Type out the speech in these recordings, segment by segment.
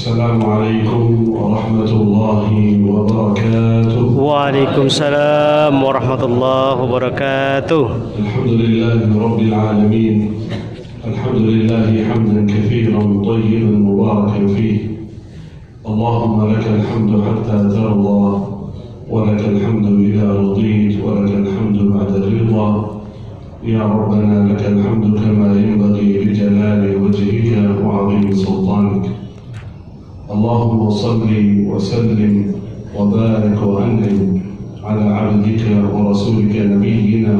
Assalamualaikum warahmatullahi wabarakatuh. Waalaikumsalam warahmatullahi wabarakatuh. Alhamdulillahi rabbil alamin. Alhamdulillahi hamdan katsiran tayyiban mubarakan fihi. Allahumma lakal hamdu hatta tarda wa lakal hamdu idza radit wa lakal hamdu ba'da ridha. Ya Rabbana lakal hamdu kama yanbaghi li jalali wajhika wa 'azimi sultanik. اللهم صل وسلم وبارك وأنعم على عبدك ورسولك نبينا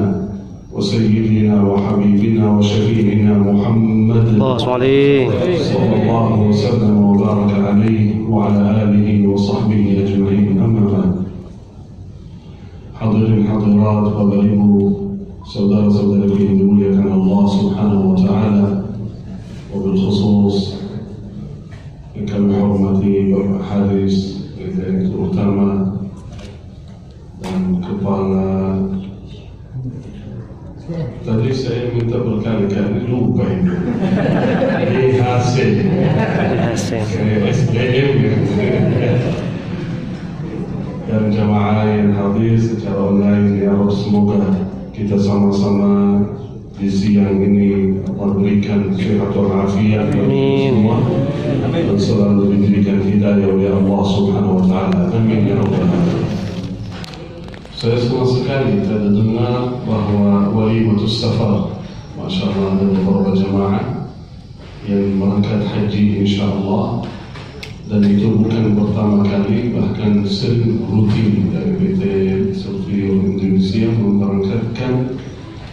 وسيدنا وحبيبنا وشفيعنا محمد صلى الله وسلم وبارك عليه وعلى آله وصحبه أجمعين. أما بعد. Hadirin hadirat Bapak Ibu, saudara-saudari yang dimuliakan Allah Subhanahu wa taala, wabil khusus yang kami hormati Bapak Haris, Direktur Utama dan Kepala. Tadi saya minta berkali-kali lupa ini. IHC, SDM dan jamaah yang hadir secara online. Ya Rabb, semoga kita sama-sama di siang ini Allah berikan sehat walafiat bagi semua dan selalu diberikan hidayah oleh Allah Subhanahu wa taala. Amin ya rabbal alamin. Saya senang sekali tadi dengar bahwa walimatus safar, masyaallah, ada beberapa jemaah yang berangkat haji insyaallah, dan itu bukan pertama kali, bahkan sering rutin dari PT Sofio Indonesia memberangkatkan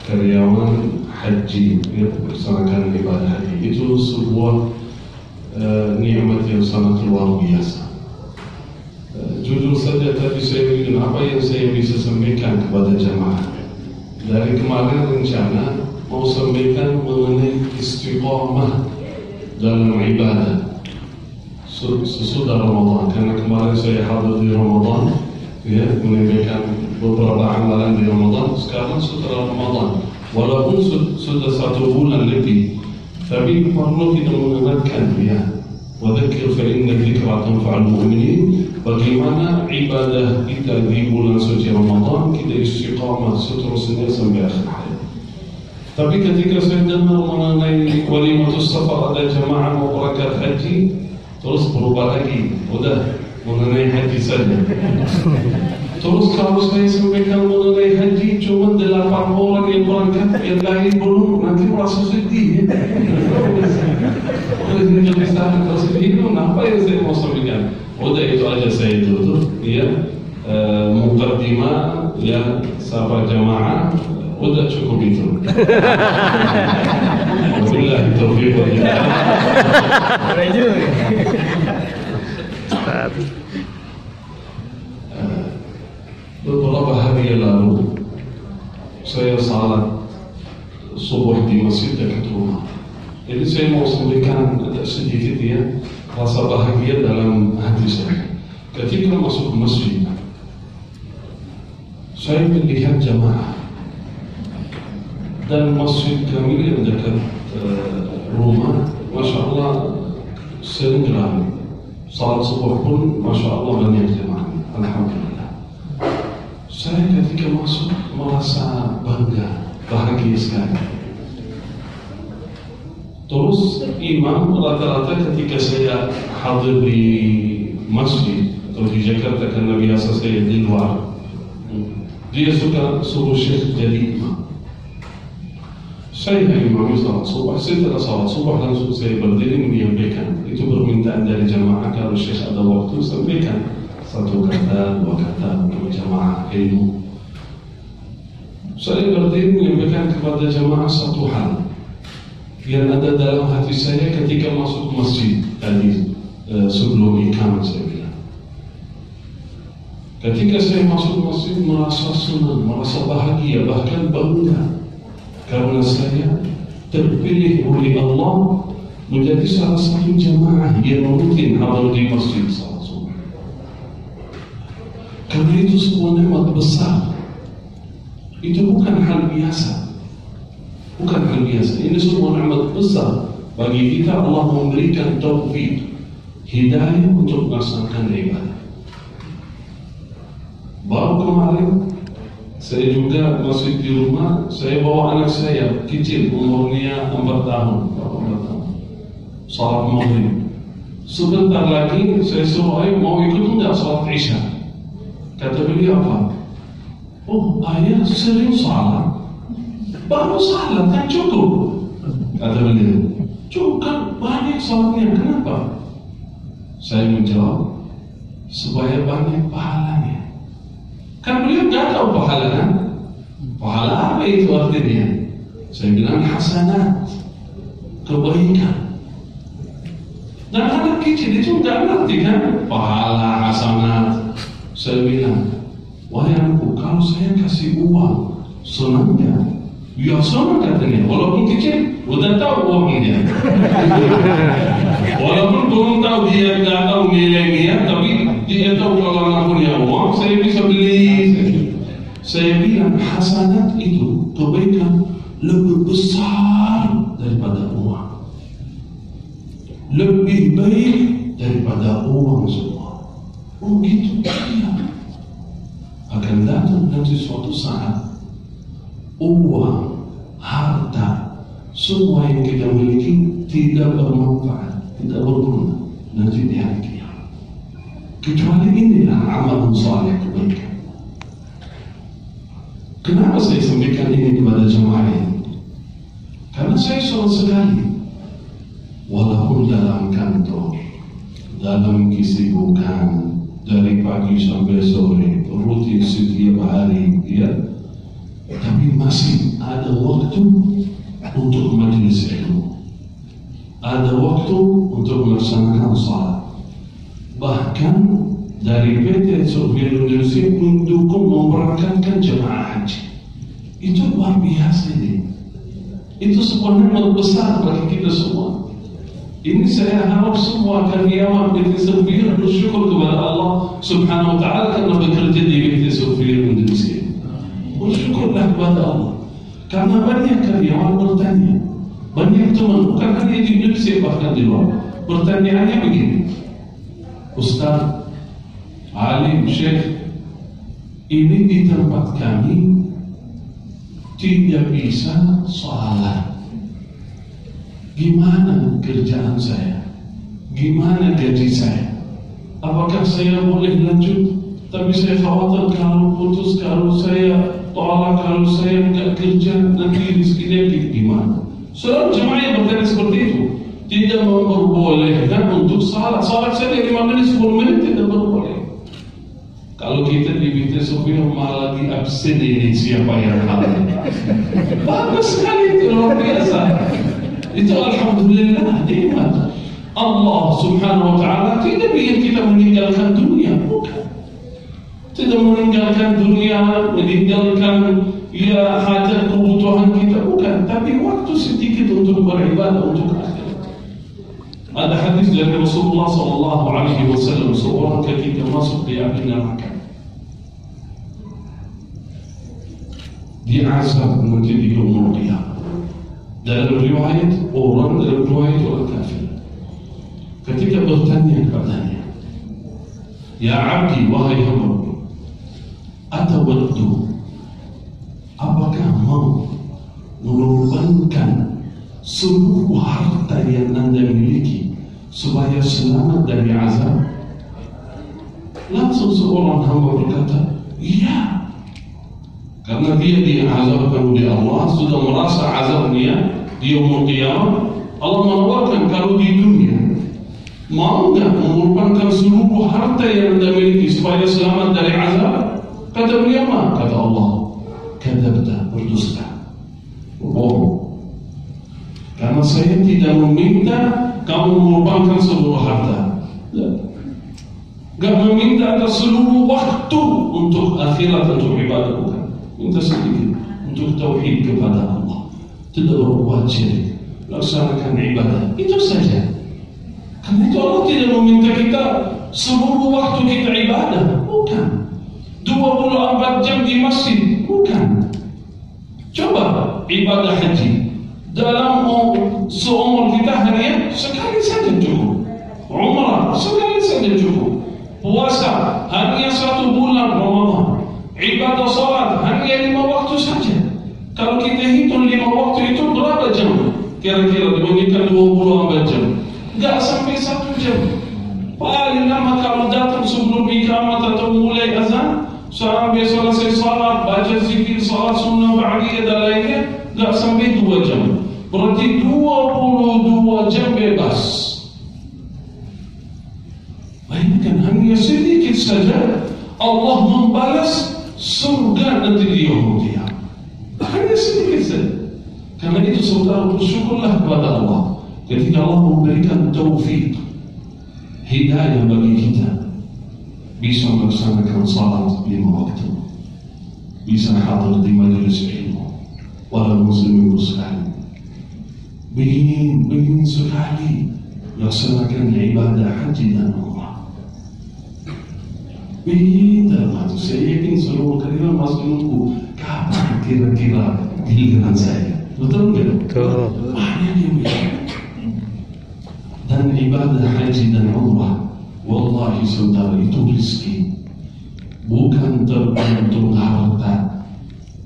karyawan haji ya, melaksanakan ibadah haji. Itu sebuah nikmat yang sangat luar biasa. Jujur saja tadi saya ingin apa yang saya bisa sampaikan kepada jamaah. Dari kemarin rencana mau sampaikan mengenai istiqamah dalam ibadah sesudah Ramadan, karena kemarin saya hadir di Ramadan ya, menyampaikan beberapa amalan di Ramadan. Sekarang setelah Ramadan, walaupun sudah 1 bulan lebih, tapi perlu kita mengingatkan ya, wadzakir fa inna dzikra tanfa'ul mu'minin. Bagaimana ibadah kita di bulan suci Ramadan, kita istiqamah seterusnya sampai akhir hayat. Tapi ketika saya dengar mengenai walimatus safar, ada jemaah mau berangkat haji, terus berubah lagi, udah mengenai haji saja. Terus kalau saya sampaikan mengenai haji cuma 8 orang yang berangkat, yang lain belum, nanti merasa sedih. Oleh jadi sangat tersedih. Apa yang saya mau sampaikan? Udah itu aja saya tutup. Ya, muqaddimah ya sahabat jamaah, udah cukup itu. Wabillahi taufiq wal hidayah. Beberapa hari yang lalu saya salat subuh di masjid dekat rumah. Jadi saya mau sampaikan sedikit ya, rasa bahagia dalam hati saya. Ketika masuk masjid, saya melihat jamaah, dan masjid kami yang dekat rumah, masya Allah sering ramai. Salat subuh pun masya Allah banyak jamaah. Alhamdulillah. Saya ketika masuk merasa bangga, bahagia sekali. Terus imam rata-rata ketika saya hadir di masjid atau di Jakarta, karena biasa saya di luar, dia suka suruh syekh jadi imam. Saya imam salat subuh, setelah salat subuh langsung saya berdiri menyampaikan. Itu permintaan dari jamaah, kalau syekh ada waktu sampaikan 1 kata, 2 kata untuk jamaah ilmu. Saya berdiri menyampaikan kepada jamaah satu hal yang ada dalam hati saya ketika masuk masjid tadi, sebelum iqamah saya bilang. Ketika saya masuk masjid merasa senang, merasa bahagia, bahkan bangga, karena saya terpilih oleh Allah menjadi salah satu jamaah yang rutin hadir di masjid salat subuh. Karena itu sebuah nikmat besar. Itu bukan hal biasa. Bukan hal biasa. Ini sebuah nikmat besar bagi kita. Allah memberikan taufik, hidayah untuk melaksanakan ibadah. Baru kemarin saya juga masih di rumah, saya bawa anak saya kecil, umurnya 4 tahun, salat maghrib. Sebentar lagi saya suruh, ayo mau ikut enggak salat isya? Kata beliau apa? Oh ayah sering salat, baru salat kan cukup. Kata beliau, cukup kan banyak salatnya, kenapa? Saya menjawab, supaya banyak pahalanya. Kan beliau nggak tahu pahala kan? Pahala apa itu artinya? Saya bilang hasanat, kebaikan. Dan anak kecil itu nggak ngerti kan? Pahala, hasanat. Saya bilang, wahai anakku, kalau saya kasih uang, senang nggak? Ya senang katanya, walaupun kecil, udah tahu uangnya. Walaupun belum tahu dia nggak tahu nilainya, tapi dia tahu kalau anak punya uang, saya bisa beli. Saya bilang hasanat itu kebaikan lebih besar daripada uang, lebih baik daripada uang semua. Oh gitu, iya. Akan datang nanti suatu saat uang, harta, semua yang kita miliki tidak bermanfaat, tidak berguna nanti di hari kiamat. Kecuali inilah amalan saleh kebaikan. Kenapa saya sampaikan ini kepada jemaah ini? Karena saya sulit sekali, walaupun dalam kantor, dalam kesibukan dari pagi sampai sore, rutin setiap hari, ya, tapi masih ada waktu untuk majelis ilmu, ada waktu untuk melaksanakan salat. Bahkan dari PT Sofia Indonesia mendukung memberangkatkan jemaah haji. Itu luar biasa ini. Itu sebuah nikmat besar bagi kita semua. Ini saya harap semua karyawan PT Sofia bersyukur kepada Allah Subhanahu wa Ta'ala karena bekerja di PT Sofia Indonesia. Bersyukurlah kepada Allah. Karena banyak karyawan bertanya, banyak teman bukan hanya di Indonesia bahkan di luar, pertanyaannya begini, Ustaz, alim, syekh, ini di tempat kami tidak bisa salat. Gimana kerjaan saya? Gimana gaji saya? Apakah saya boleh lanjut? Tapi saya khawatir kalau putus, kalau saya tolak, kalau saya nggak kerja, nanti rezekinya gimana? Seorang jemaah yang bertanya seperti itu tidak memperbolehkan untuk salat. Salat saya 5 menit, 10 menit tidak berboleh. Kalau kita di PT Sofia malah di absen ini siapa yang halal? Bagus sekali itu, luar biasa. Itu alhamdulillah nikmat. Allah Subhanahu wa Ta'ala tidak ingin kita meninggalkan dunia, bukan. Tidak meninggalkan dunia, meninggalkan ya hajat kebutuhan kita, bukan. Tapi waktu sedikit untuk beribadah untuk akhirat. Ada hadis dari Rasulullah SAW, seorang ketika masuk di api neraka, diazab menjadi umur qiyamah. Dalam riwayat orang, dalam riwayat orang kafir. Ketika bertanya kepadanya, ya abdi, wahai hamba, atawaddu, apakah mau mengorbankan seluruh harta yang anda miliki supaya selamat dari azab? Langsung seorang hamba berkata, iya. Karena dia diazabkan oleh Allah, sudah merasa azabnya di yaumul qiyamah. Allah menawarkan, kalau di dunia mau nggak mengorbankan seluruh harta yang anda miliki supaya selamat dari azab? Kata beliau, kata Allah, kadzabta, berdusta, bohong. Karena saya tidak meminta kamu mengorbankan seluruh harta, gak meminta atas seluruh waktu untuk akhirat, untuk ibadah, bukan. Minta sedikit untuk tauhid kepada Allah, tidak berbuat syirik, laksanakan ibadah, itu saja. Karena itu Allah tidak meminta kita seluruh waktu kita ibadah, bukan. 24 jam di masjid, bukan. Coba ibadah haji, dalam seumur kita hanya sekali saja cukup. Umrah hanya 1 bulan Ramadan. Ibadah salat hanya 5 waktu saja. Kalau kita hitung 5 waktu itu berapa jam? Kira-kira dibandingkan 24 jam. Enggak sampai 1 jam. Paling lama kalau datang sebelum iqamat atau mulai azan, sampai selesai salat, baca zikir, salat sunnah ba'diyah dan lainnya, enggak sampai 2 jam. Berarti 22 jam bebas. Bayangkan hanya sedikit saja Allah membalas surga nanti di yaumul qiyamah. Hanya sedikit saja. Karena itu saudara, bersyukurlah kepada Allah ketika Allah memberikan taufik, hidayah bagi kita bisa melaksanakan salat 5 waktu, bisa hadir di majelis ilmu, walau muslimin sekali. Begini sekali laksanakan ibadah haji dan umrah. Begini, saya yakin seluruh kalian masih menunggu kapan kira-kira giliran saya. Betul nggak? Betul. Banyak yang begini. Dan ibadah haji dan umrah, wallahi saudara, itu rezeki. Bukan tergantung harta,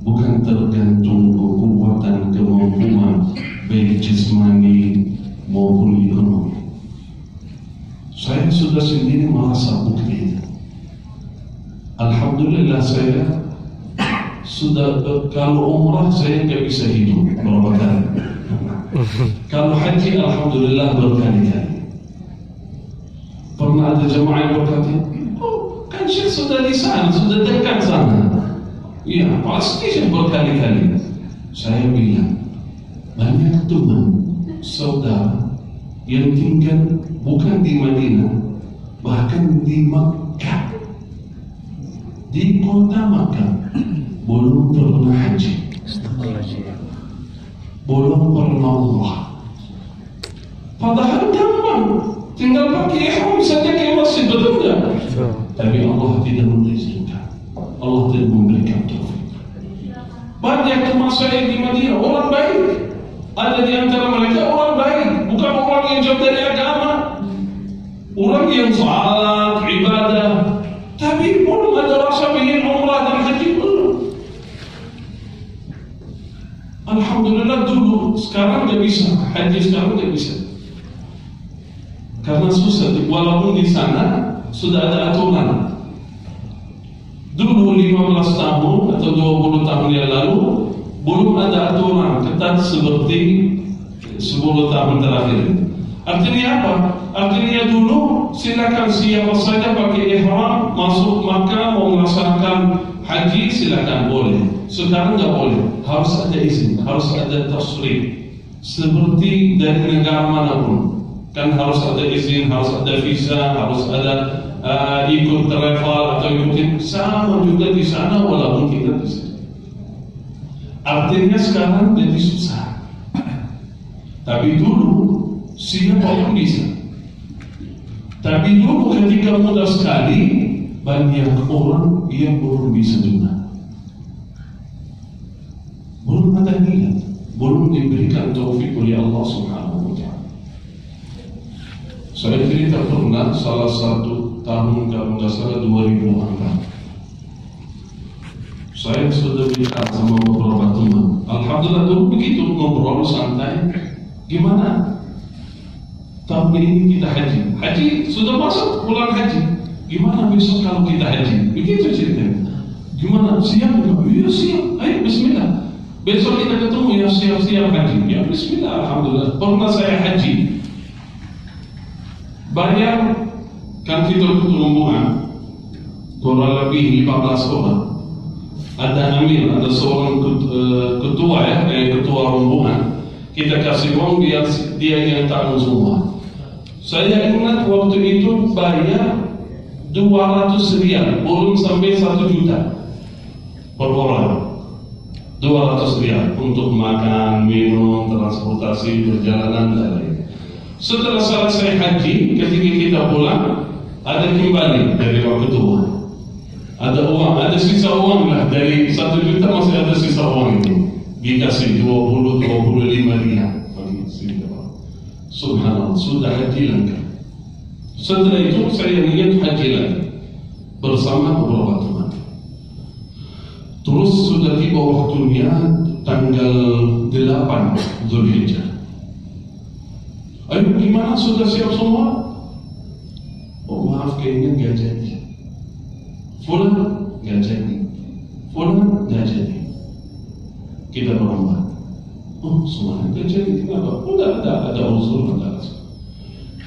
bukan tergantung kekuatan, kemampuan baik jasmani maupun ekonomi. Saya sudah sendiri merasa bukti. Alhamdulillah saya sudah, kalau umrah saya nggak bisa hidup berapa kali. Kalau haji alhamdulillah berkali-kali. Pernah ada jemaah yang berkata, oh kan Syekh sudah di sana, sudah dekat sana. Ya pasti Syekh berkali-kali. Saya bilang, banyak teman, saudara yang tinggal bukan di Madinah, bahkan di Makkah, di kota Makkah, belum pernah haji, belum pernah umrah. Padahal gampang, tinggal pakai ihram saja ke masjid, betul tak? Tapi Allah tidak mengizinkan, Allah tidak memberikan taufik. Banyak teman saya di Madinah orang baik. Ada di antara mereka orang baik, bukan orang yang jauh dari agama, orang yang salat, ibadah, tapi belum ada rasa ingin umrah dan haji, belum. Alhamdulillah dulu, sekarang tidak bisa, haji sekarang tidak bisa, karena susah. Walaupun di sana sudah ada aturan. Dulu 15 tahun atau 20 tahun yang lalu belum ada aturan ketat seperti 10 tahun terakhir. Artinya apa? Artinya dulu silakan siapa saja pakai ihram masuk Makkah mau melaksanakan haji, silakan, boleh. Sekarang tidak boleh, harus ada izin, harus ada tasrih. Seperti dari negara manapun, kan harus ada izin, harus ada visa, harus ada ikut travel atau ikutin, sama juga di sana walaupun kita bisa. Artinya sekarang jadi susah. Tapi dulu siapa yang bisa. Tapi dulu ketika mudah sekali, banyak orang yang belum bisa juga. Belum ada niat, belum diberikan taufik oleh Allah Subhanahu wa ta'ala. Saya cerita pernah salah satu tahun, kalau nggak salah 2004. Saya sudah bicara sama beberapa teman. Alhamdulillah dulu begitu ngobrol santai. Gimana? Tahun ini kita haji. Haji sudah masuk bulan haji. Gimana besok kalau kita haji? Begitu ceritanya. Gimana? Siap? Iya siap. Ayo Bismillah. Besok kita ketemu ya, siap-siap haji. Ya Bismillah. Alhamdulillah. Pernah saya haji. Bayar kan kita rombongan kurang lebih 15 orang. Ada amir, ada seorang ketua ya, ketua rombongan. Kita kasih uang, dia yang tanggung semua. Saya ingat waktu itu bayar 200 rial, belum sampai 1 juta per orang. 200 rial untuk makan, minum, transportasi, perjalanan dan lain. Setelah selesai haji, ketika kita pulang, ada kembali dari orang ketua. Ada uang, ada sisa uang lah, dari 1 juta masih ada sisa uang itu. Dikasih 20-25 rial. Subhanallah, sudah haji lengkap. Setelah itu saya niat haji lagi. bersama beberapa teman. Terus sudah tiba waktunya tanggal 8 Zulhijjah. Ayo gimana, sudah siap semua? Oh maaf, kayaknya nggak jadi. Fulan nggak jadi, Fulan nggak jadi. Kita berambah. Oh semuanya nggak jadi, kenapa? Udah ada usul, ada alasan.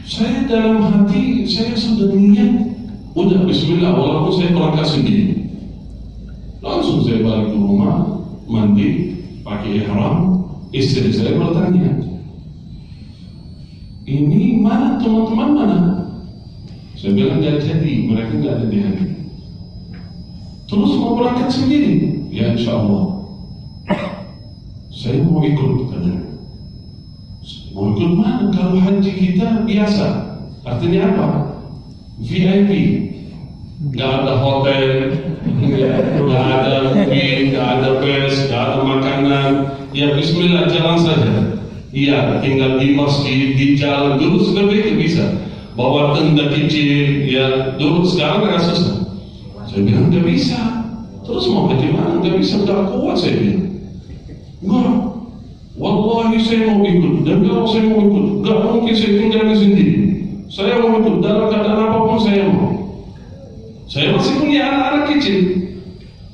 Saya dalam hati saya sudah niat, udah Bismillah, walaupun saya berangkat sendiri. Langsung saya balik ke rumah, mandi, pakai ihram. Istri saya bertanya, ini mana teman-teman mana? Saya bilang nggak jadi, mereka nggak ada di hari. Terus mau berangkat sendiri? Ya insya Allah. Saya mau ikut, katanya. Mau ikut mana? Kalau haji kita biasa, artinya apa? VIP, nggak ada hotel, nggak ada mobil, nggak ada bus, nggak ada makanan. Ya Bismillah, jalan saja. Iya, tinggal di masjid, di jalan. Dulu sudah begitu bisa. Bawa tenda kecil, ya dulu, sekarang nggak susah. Saya bilang nggak bisa. Terus mau bagaimana? Nggak bisa, nggak kuat saya bilang. Enggak, wallahi saya mau ikut. Dan kalau saya mau ikut, nggak mungkin saya tinggalkan sendiri. Saya mau ikut dalam keadaan apapun saya mau. Saya masih punya anak-anak kecil.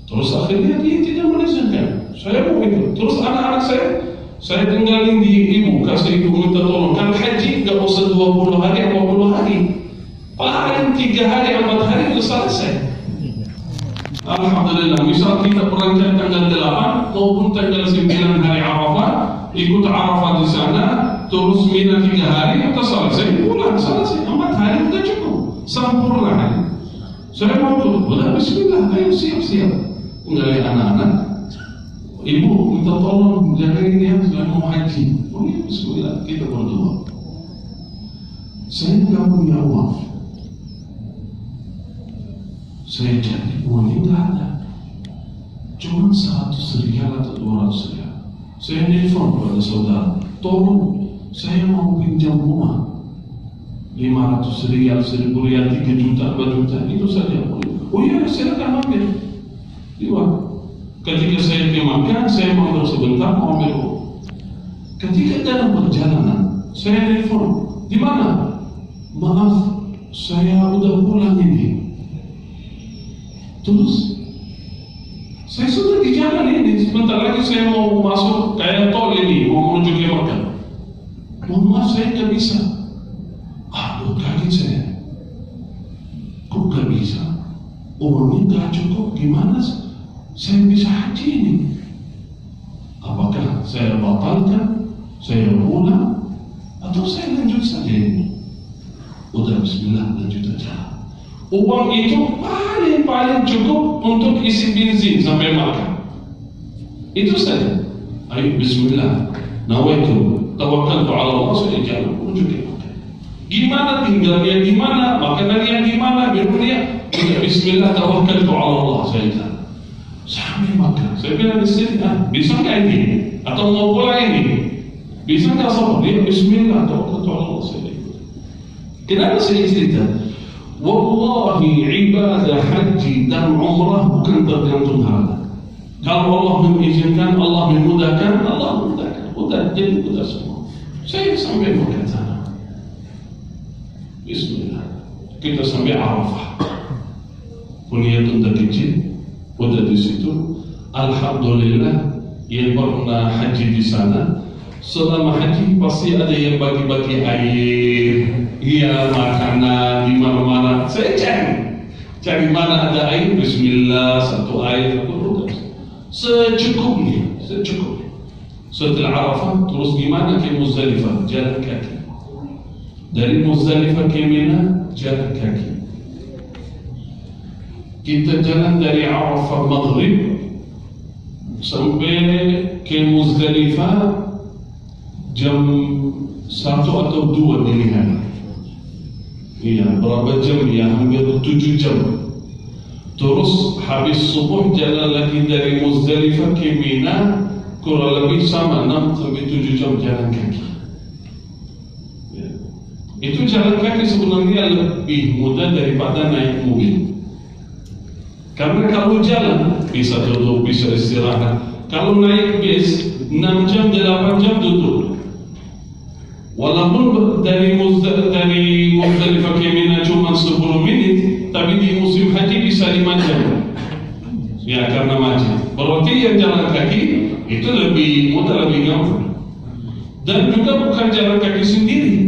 Terus akhirnya dia tidak mengizinkan. Saya mau ikut. Terus anak-anak saya tinggalin di ibu, kasih ibu minta tolong. Kan haji nggak usah 20 hari, 40 hari. Paling 3 hari, 4 hari sudah selesai. Alhamdulillah, misal kita berangkat tanggal 8 maupun tanggal 9 hari Arafah, ikut Arafah di sana, terus Mina 3 hari, kita selesai, pulang, selesai. 4 hari sudah cukup, sempurna hari. Saya mau ikut, udah Bismillah, ayo siap-siap. Tinggalin anak-anak, ibu minta tolong jagain dia, saya mau haji. Oh iya, Bismillah, kita berdoa. Saya nggak punya uang. Saya cari uangnya nggak ada, cuma 100 rial atau 200 rial. Saya nelfon kepada saudara, tolong saya mau pinjam rumah 500 rial, 1000 rial, 3 juta, 2 juta, itu saja. Oh iya, silakan ambil. Iya. Ketika saya pergi makan, saya mau sebentar, mau ambil uang. Ketika dalam perjalanan, saya nelfon, di mana? Maaf, saya udah pulang ini. Terus saya sudah di jalan ini, sebentar lagi saya mau masuk kayak tol ini, mau menuju ke Makkah. Mohon maaf, saya nggak bisa. Aduh, kaget saya. Kok nggak bisa? Uangnya nggak cukup, gimana saya bisa haji ini? Apakah saya batalkan, saya pulang, atau saya lanjut saja ini? Udah Bismillah, lanjut aja. Uang itu paling cukup untuk isi bensin sampai makan. Itu saja. Ayo Bismillah, nawaitu, tawakkaltu ala Allah, saya jalan menuju ke Makkah. Gimana tinggalnya, di mana makanannya, di mana minumnya? Bismillah, tawakkaltu ala Allah, saya jalan sampai Makkah. Saya bilang di sini, bisa nggak ini? Atau mau pulang ini? Bisa nggak sabar? Dia Bismillah, tawakkaltu ala Allah, saya jalan. Kenapa saya cerita? Wallahi ibadah haji dan umrah bukan tergantung harta. Kalau Allah mengizinkan, Allah memudahkan, Allah memudahkan. Udah, jadi udah semua. Saya sampai Makkah sana. Bismillah. Kita sampai Arafah. Punya tenda kecil, udah di situ. Alhamdulillah, yang pernah haji di sana, selama haji pasti ada yang bagi-bagi air, iya makanan di mana-mana. Saya cari mana ada air, Bismillah, satu air, secukupnya. Setelah Arafah, terus gimana ke Muzdalifah? Jalan kaki. Dari Muzdalifah ke Mina, jalan kaki. Kita jalan dari Arafah maghrib sampai ke Muzdalifah jam 1 atau 2 dini hari. Iya, berapa jam ya? Hampir 7 jam. Terus habis subuh jalan lagi dari Muzdalifah ke Mina, kurang lebih sama 6 sampai 7 jam jalan kaki. Ya. Itu jalan kaki sebenarnya lebih mudah daripada naik mobil. Karena kalau jalan bisa duduk, bisa istirahat. Kalau naik bis 6 jam, 8 jam duduk. Walaupun dari Muzdalifah ke Mina cuma 10 menit, tapi di musim haji bisa 5 jam. Ya karena macet. Berarti yang jalan kaki itu lebih mudah, lebih gampang. Dan juga bukan jalan kaki sendiri.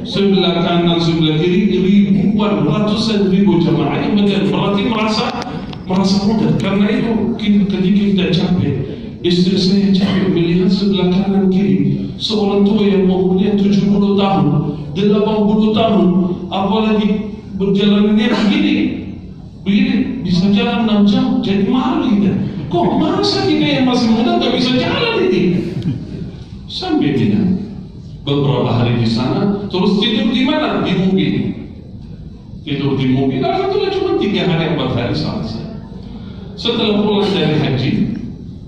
Sebelah kanan, sebelah kiri ribuan, ratusan ribu jamaah yang berarti merasa mudah. Karena itu ketika kita capek, istri saya capek melihat sebelah kanan kiri seorang tua yang umurnya 70 tahun, 80 tahun, apalagi berjalannya begini bisa jalan 6 jam, jadi malu kita. Kok masa kita yang masih muda tak bisa jalan ini? Sampai tidak beberapa hari di sana, terus tidur di mana? Di mobil. Tidur di mobil, alhamdulillah cuma 3 hari 4 hari selesai. Setelah pulang dari haji,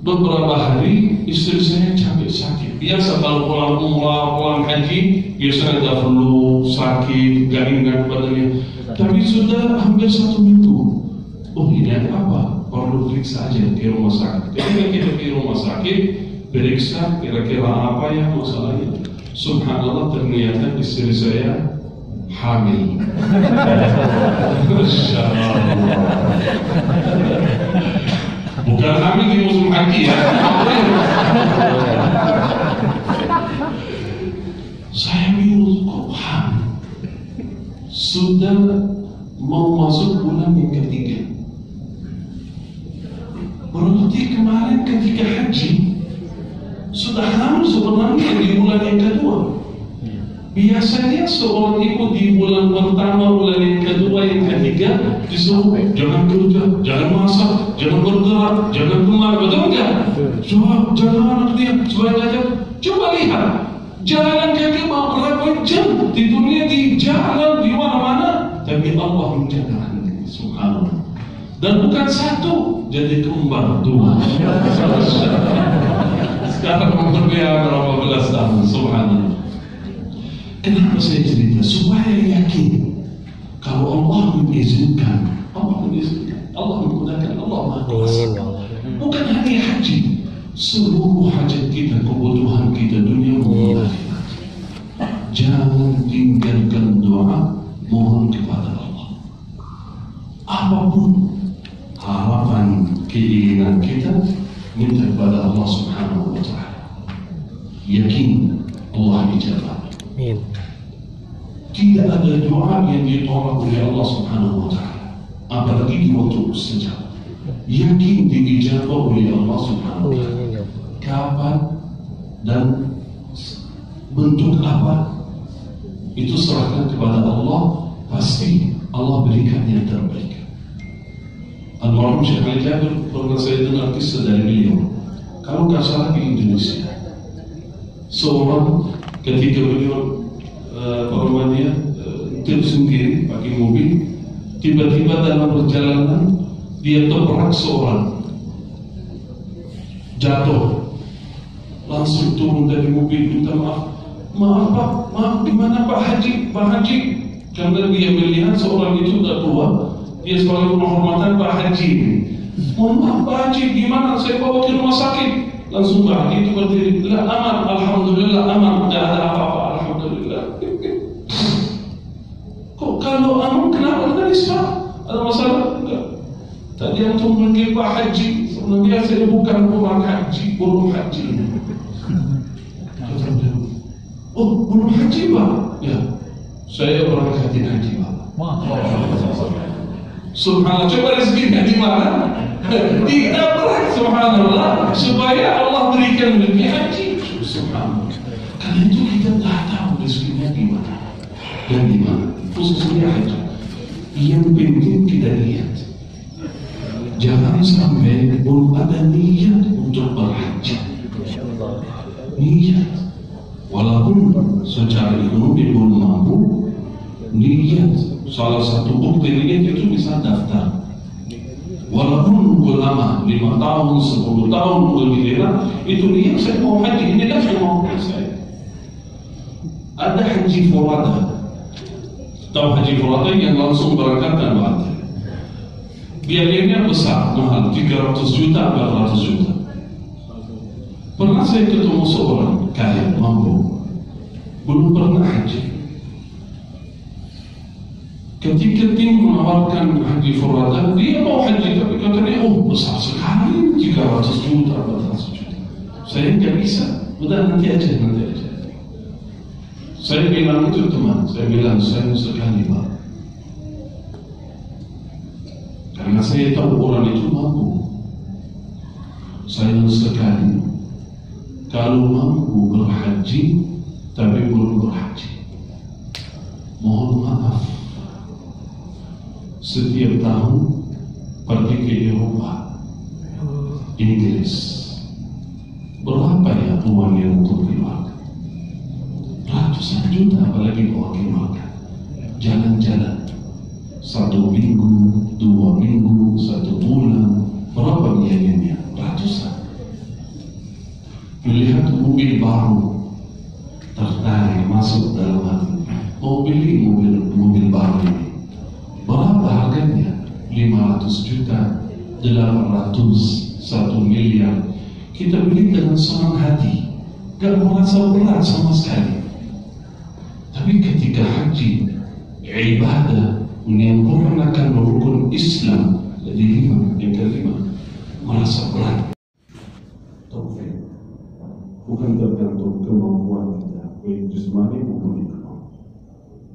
beberapa hari istri saya capek sakit. Biasa kalau pulang umrah, pulang haji, biasanya ada flu, sakit, gak ingat badannya. Tapi sudah hampir 1 minggu. Oh ini ada apa? Perlu periksa aja ke rumah sakit. Ketika kita ke rumah sakit, periksa kira-kira apa yang masalahnya. Subhanallah, ternyata istri saya hamil. Masya Allah. Bukan hamil di musim haji ya. Saya bingung kok hamil. Sudah mau masuk bulan yang ketiga. Berarti kemarin ketika haji sudah hamil sebenarnya di bulan yang kedua. Biasanya seorang ibu di bulan pertama, bulan yang kedua, yang ketiga disuruh jangan kerja, jangan masak, jangan bergerak, jangan keluar, betul enggak? Coba jangan anak dia supaya belajar. Coba lihat, jalan kaki mau berapa jam tidurnya di jalan di mana-mana, tapi Allah menjaga anak. Subhanallah. Dan bukan satu, jadi kembar 2. Sekarang umurnya berapa belas tahun. Subhanallah. Kenapa saya cerita? Supaya yakin kalau Allah mengizinkan, Allah memudahkan, Allah Maha Kuasa. Bukan hanya haji, seluruh hajat kita, kebutuhan kita dunia maupun akhirat. Jangan tinggalkan doa, mohon kepada Allah. Apapun harapan, keinginan kita, minta kepada Allah Subhanahu wa Ta'ala. Yakin Allah ijabah. Tidak ada doa yang ditolak oleh Allah Subhanahu wa Ta'ala, apalagi di waktu mustajab. Yakin diijabah oleh Allah Subhanahu wa Ta'ala. Kapan dan bentuk apa itu serahkan kepada Allah, pasti Allah berikan yang terbaik. Almarhum Syekh Ali Jabir pernah saya dengar kisah dari beliau. Kalau nggak salah di Indonesia, seorang ketika beliau Muhammadiyah sendiri pakai mobil, tiba-tiba dalam perjalanan dia terperak seorang, jatuh, langsung turun dari mobil minta maaf Pak, maaf di mana Pak Haji? Karena dia melihat seorang itu sudah tua, dia selalu menghormatkan Pak Haji. Mohon maaf Pak Haji, gimana? Saya bawa ke rumah sakit. Langsung Pak Haji itu berdiri, lah aman, alhamdulillah aman, tidak ada apa-apa, alhamdulillah. Kok kalau aman kenapa nangis Pak? Ada masalah? Enggak. Tadi antum manggil Pak Haji, sebenarnya saya bukan orang haji, belum haji. Oh, belum haji Pak? Ya, saya orang haji Pak. Subhanallah, coba rezekinya di mana? Tidak, subhanallah, supaya Allah berikan rezeki haji. Subhanallah. Karena itu kita tak tahu rezekinya di mana dan di mana. Khususnya haji. Yang penting kita lihat. Jangan sampai belum ada niat untuk berhaji. Niat. Walaupun secara ekonomi belum mampu, niat salah satu bukti niat itu bisa daftar. Walaupun ulama 5 tahun, 10 tahun bergiliran, itu niat saya mau haji, inilah yang mau saya. Ada haji furada. Tahu haji furada yang langsung berangkat dan balik. biayanya besar, mahal, 300 juta, 400 juta. Pernah saya ketemu seorang kaya, mampu, belum pernah haji. Ketika tim menawarkan haji furada, dia mau haji, tapi katanya, oh besar sekali, 300 juta, 400 juta. Saya nggak bisa, udah nanti aja. Saya bilang itu teman, saya bilang sayang sekali Pak, karena saya tahu orang itu mampu. Sayang sekali kalau mampu berhaji tapi belum berhaji. Mohon maaf, setiap tahun pergi ke Eropa, Inggris, berapa ya uangnya untuk keluarga? Ratusan juta, apalagi bawa keluarga. Jalan-jalan 1 minggu, 2 minggu, 1 bulan, berapa biayanya? Ratusan. Melihat mobil baru, tertarik masuk dalam hati, mau beli mobil baru ini. Berapa harganya? 500 juta, 800, 1 miliar. Kita beli dengan senang hati, gak merasa berat sama sekali. Tapi ketika haji, ibadah, menyempurnakan rukun Islam, jadi yang kelima, merasa berat. Taufik bukan tergantung kemampuan kita, baik jismani maupun ekonomi.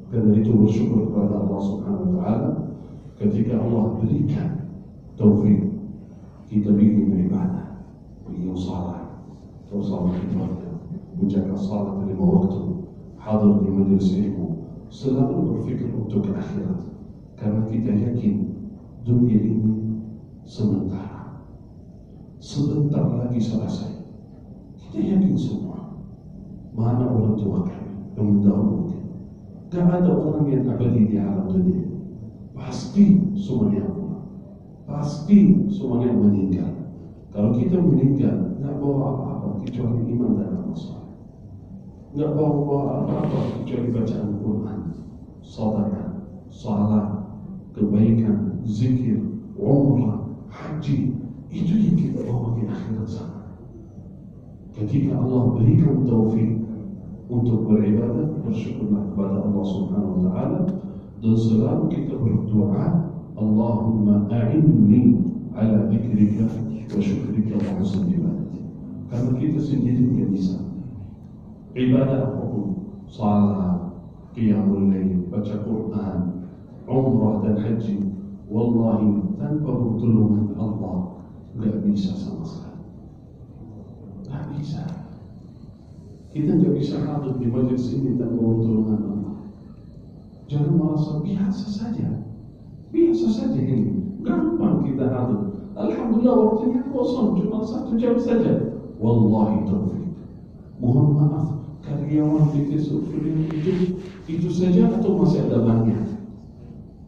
Karena itu bersyukur kepada Allah Subhanahu Wa Taala ketika Allah berikan taufik kita bikin ibadah, bikin salat, salat ibadah, menjaga salat 5 waktu, hadir di majlis ilmu, selalu berfikir untuk akhirat, karena kita yakin dunia ini sementara, sebentar lagi selesai. Kita yakin semua. Mana orang tua kami yang mendahului? Gak ada orang yang abadi di alam dunia. Pasti semuanya pulang, pasti semuanya meninggal. Kalau kita meninggal, gak bawa apa-apa kecuali iman dan amal saleh. Nggak bawa apa-apa kecuali bacaan Quran, sedekah, salat, kebaikan, zikir, umrah, haji. Itu yang kita bawa di akhirat sana. Ketika Allah berikan taufik untuk beribadah, bersyukurlah kepada Allah Subhanahu Wa Taala dan selalu kita berdoa, Allahumma a'inni ala dzikrika wa syukrika wa husni ibadati. Karena kita sendiri tidak bisa. Ibadah apapun, salat, qiyamul lail, baca Quran, umrah dan haji, wallahi tanpa pertolongan Allah nggak bisa sama sekali. Nggak bisa. Kita nggak bisa hadir di majlis ini tanpa pertolongan Allah. Jangan merasa biasa saja ini. Gampang kita hadir. Alhamdulillah waktunya kosong, cuma 1 jam saja. Wallahi taufik. Mohon maaf, karyawan di Kesukuran itu saja atau masih ada banyak?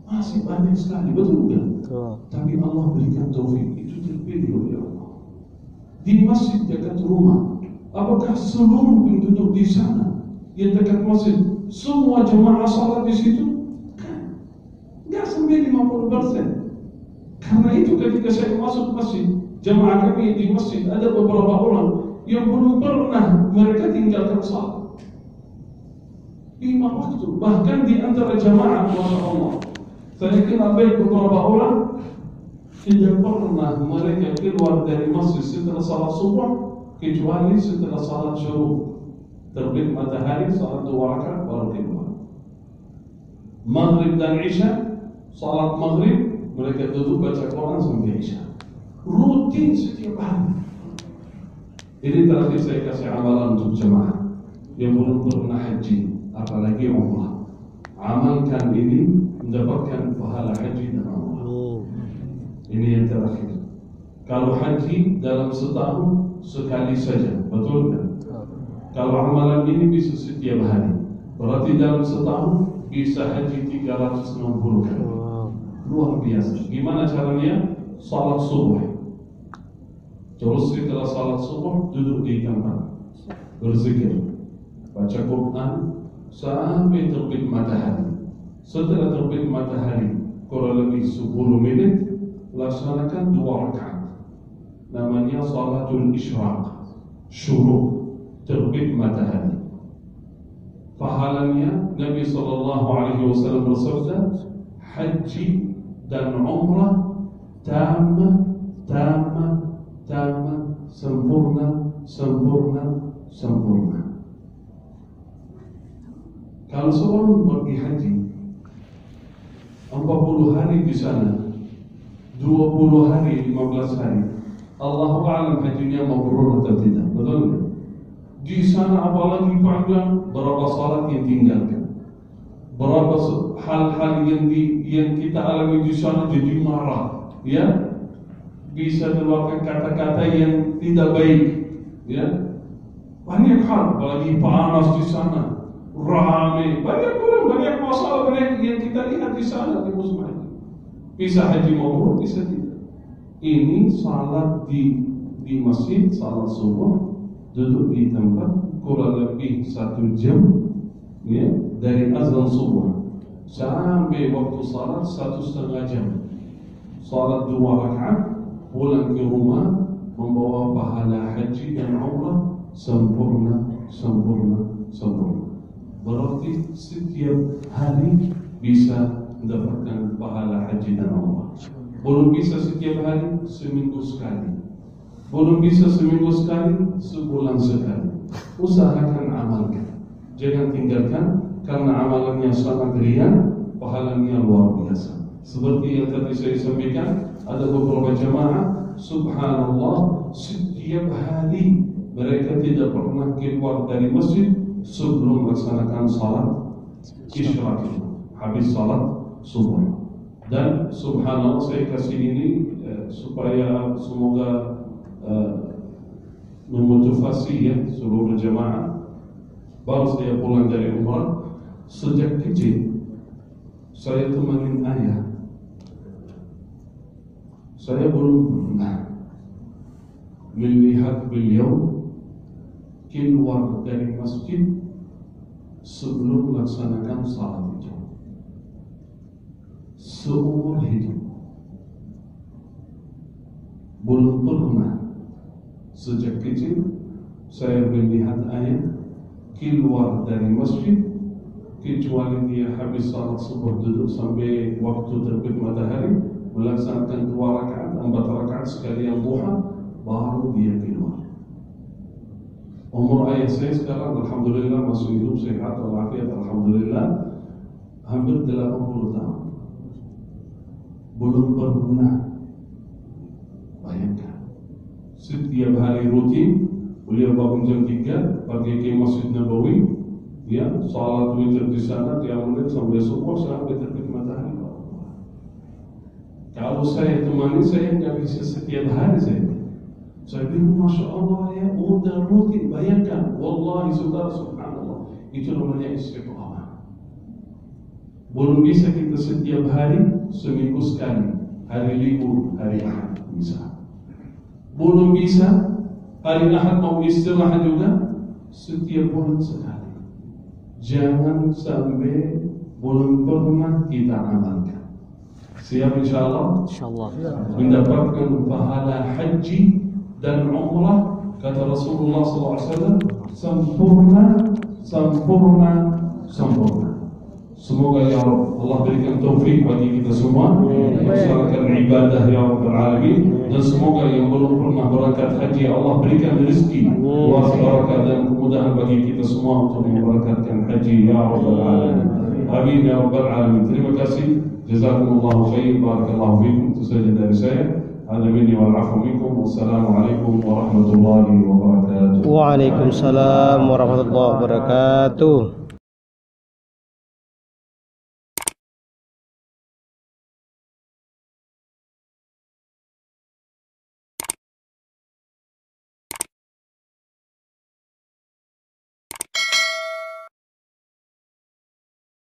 Masih banyak sekali, betul kan? Tapi Allah berikan taufik, itu terpilih oleh Allah. Di masjid dekat rumah, apakah seluruh penduduk di sana yang dekat masjid semua jemaah salat di situ? Kan? Nggak sampai 50%. Karena itu ketika saya masuk masjid, jemaah kami di masjid ada beberapa orang yang belum pernah mereka tinggalkan salat 5 waktu, bahkan di antara jamaah, masya Allah, saya kenal baik beberapa orang tidak pernah mereka keluar dari masjid setelah salat subuh kecuali setelah salat syuruk, terbit matahari, salat 2 rakaat baru keluar. Maghrib dan Isya, salat maghrib mereka duduk baca Quran sampai Isya, rutin setiap hari. Ini terakhir saya kasih amalan untuk jemaah yang belum pernah haji, apalagi umrah. Amalkan ini, mendapatkan pahala haji dan umrah. Ini yang terakhir. Kalau haji dalam setahun sekali saja, betul kan? Kalau amalan ini bisa setiap hari, berarti dalam setahun bisa haji 360 kali. Luar biasa. Gimana caranya? Salat subuh, terus setelah salat subuh duduk di tempat berzikir, baca Quran sampai terbit matahari. Setelah terbit matahari kurang lebih 10 menit laksanakan 2 rakaat. Namanya salatul isyraq, syuruk, terbit matahari. Pahalanya Nabi SAW bersabda, haji dan umrah tamah, sempurna. Kalau seorang pergi haji 40 hari di sana, 20 hari, 15 hari, Allahu a'lam hajinya mabrur atau tidak, betul tidak? Di sana apalagi panjang, berapa salat yang tinggalkan, berapa hal-hal yang kita alami di sana jadi marah, ya, bisa keluarkan kata-kata yang tidak baik, ya, banyak hal, apalagi panas di sana, ramai, banyak masalah banyak yang kita lihat di sana di musim haji. Bisa haji mabrur, bisa tidak. Ini salat di masjid, salat subuh, duduk di tempat kurang lebih 1 jam, ya, dari azan subuh sampai waktu salat 1,5 jam. Salat 2 rakaat, pulang ke rumah membawa pahala haji dan umrah sempurna. Berarti setiap hari bisa mendapatkan pahala haji dan umrah. Belum bisa setiap hari, seminggu sekali. Belum bisa seminggu sekali, sebulan sekali. Usahakan amalkan, jangan tinggalkan, karena amalannya sangat ringan, pahalanya luar biasa. Seperti yang tadi saya sampaikan, ada beberapa jamaah, subhanallah, setiap hari mereka tidak pernah keluar dari masjid sebelum melaksanakan salat isyraq, habis salat subuh. Dan subhanallah, saya kasih ini supaya semoga memotivasi, ya, seluruh jemaah. Baru saya pulang dari umrah, sejak kecil saya temanin ayah. Saya belum pernah melihat beliau keluar dari masjid sebelum melaksanakan salat itu. Seumur hidup belum pernah. Sejak kecil saya melihat ayah keluar dari masjid kecuali dia habis salat subuh duduk sampai waktu terbit matahari, melaksanakan 2 rakaat, 4 rakaat sekalian duha, baru dia keluar. Umur ayah saya sekarang alhamdulillah masih hidup sehat walafiat, alhamdulillah, hampir 80 tahun. Belum pernah. Bayangkan, setiap hari rutin beliau bangun jam 3, pergi ke Masjid Nabawi, ya, salat witir di sana, qiyamul sampai subuh, sampai terbit matahari. Kalau saya temani, saya nggak bisa setiap hari. Saya bilang, masya Allah, ya, udah rutin. Bayangkan, wallahi saudara, subhanallah, itu namanya istiqamah. Belum bisa kita setiap hari, seminggu sekali, hari libur, hari Ahad bisa. Belum bisa hari Ahad mau istirahat juga setiap bulan sekali. Jangan sampai belum pernah kita amalkan. Siap insyaallah? Insyaallah. Mendapatkan pahala haji dan umrah, kata Rasulullah SAW, sempurna. Semoga ya Allah berikan taufik bagi kita semua melaksanakan ibadah ya Rabbal Alamin, dan semoga yang belum pernah berangkat haji Allah berikan rezeki luas barakah dan kemudahan bagi kita semua untuk memberangkatkan haji ya Rabbal Alamin. Amin ya Rabbal Alamin. Terima kasih. Jazakumullahu khair. Barakallahu fikum. Itu saja dari saya. Hada minni wal afu minkum. Wassalamualaikum warahmatullahi wabarakatuh. Waalaikumsalam warahmatullahi wabarakatuh.